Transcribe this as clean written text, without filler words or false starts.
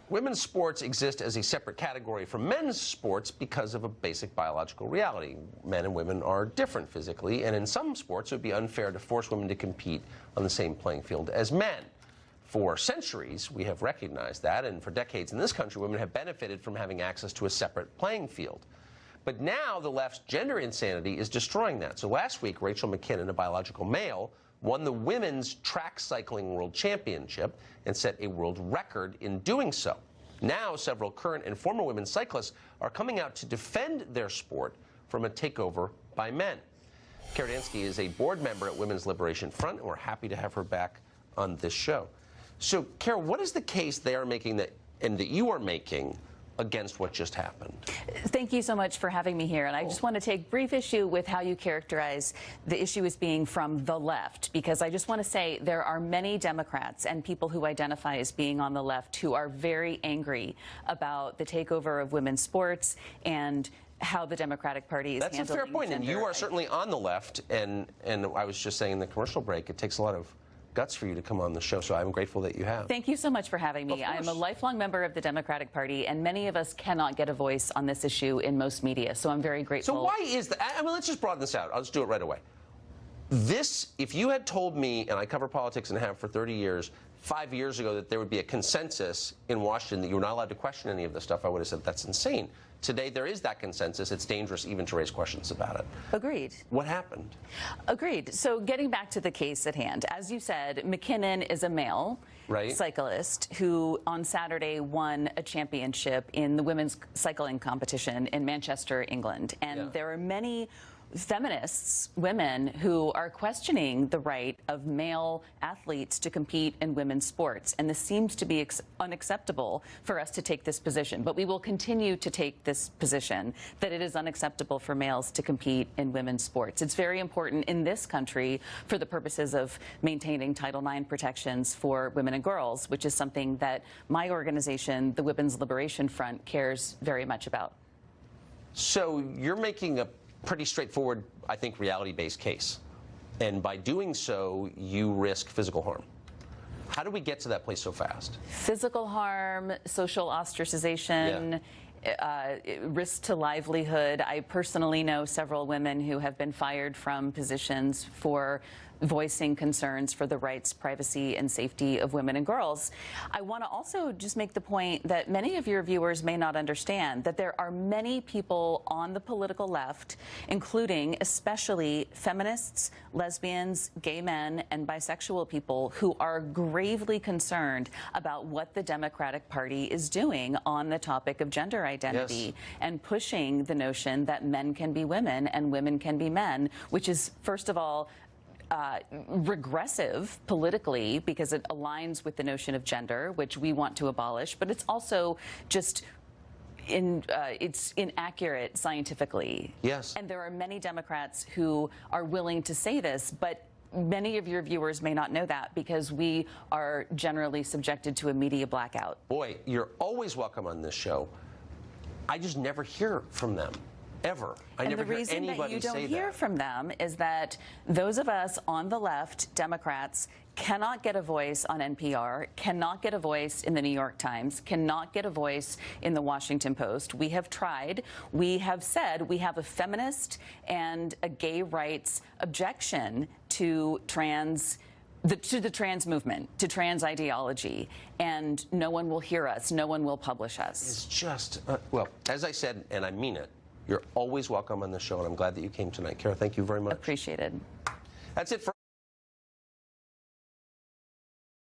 women's sports exist as a separate category from men's sports because of a basic biological reality. Men and women are different physically, and in some sports it would be unfair to force women to compete on the same playing field as men. For centuries, we have recognized that, and for decades in this country, women have benefited from having access to a separate playing field. But now the left's gender insanity is destroying that. So last week, Rachel McKinnon, a biological male, won the women's track cycling world championship and set a world record in doing so. Now, several current and former women's cyclists are coming out to defend their sport from a takeover by men. Kara Dansky is a board member at Women's Liberation Front, and we're happy to have her back on this show. So, Kara, what is the case they are making and that you are making against what just happened? Thank you so much for having me here. And I just want to take brief issue with how you characterize the issue as being from the left, because I just want to say there are many Democrats and people who identify as being on the left who are very angry about the takeover of women's sports and how the Democratic Party is handling That's a fair point, and you are certainly on the left, and I was just saying in the commercial break, it takes a lot of guts for you to come on the show, so I'm grateful that you have. Thank you so much for having me. I'm a lifelong member of the Democratic Party, and many of us cannot get a voice on this issue in most media, so I'm very grateful. So why is that? I mean, let's just broaden this out. I'll just do it right away. This, if you had told me, and I cover politics and have for 30 years, 5 years ago that there would be a consensus in Washington that you were not allowed to question any of this stuff, I would have said that's insane. Today, there is that consensus. It's dangerous even to raise questions about it. Agreed. What happened? Agreed. So getting back to the case at hand, as you said, McKinnon is a male cyclist who on Saturday won a championship in the women's cycling competition in Manchester, England. And there are many feminists, women, who are questioning the right of male athletes to compete in women's sports. And this seems to be unacceptable for us to take this position. But we will continue to take this position that it is unacceptable for males to compete in women's sports. It's very important in this country for the purposes of maintaining Title IX protections for women and girls, which is something that my organization, the Women's Liberation Front, cares very much about. So you're making a pretty straightforward, I think, reality-based case. And by doing so, you risk physical harm. How do we get to that place so fast? Physical harm, social ostracization, risk to livelihood. I personally know several women who have been fired from positions for voicing concerns for the rights, privacy, and safety of women and girls. I want to also just make the point that many of your viewers may not understand that there are many people on the political left, including especially feminists, lesbians, gay men, and bisexual people, who are gravely concerned about what the Democratic Party is doing on the topic of gender identity and pushing the notion that men can be women and women can be men, which is, first of all, regressive politically because it aligns with the notion of gender, which we want to abolish, but it's also just it's inaccurate scientifically. Yes. And there are many Democrats who are willing to say this, but many of your viewers may not know that because we are generally subjected to a media blackout. Boy, you're always welcome on this show. I just never hear from them. Ever. I never hear anybody say that. And the reason that you don't hear from them is that those of us on the left, Democrats, cannot get a voice on NPR, cannot get a voice in the New York Times, cannot get a voice in the Washington Post. We have tried. We have said we have a feminist and a gay rights objection to the trans movement, to trans ideology, and no one will hear us. No one will publish us. It's just, well, as I said, and I mean it, you're always welcome on the show, and I'm glad that you came tonight. Kara, thank you very much. Appreciated. That's it for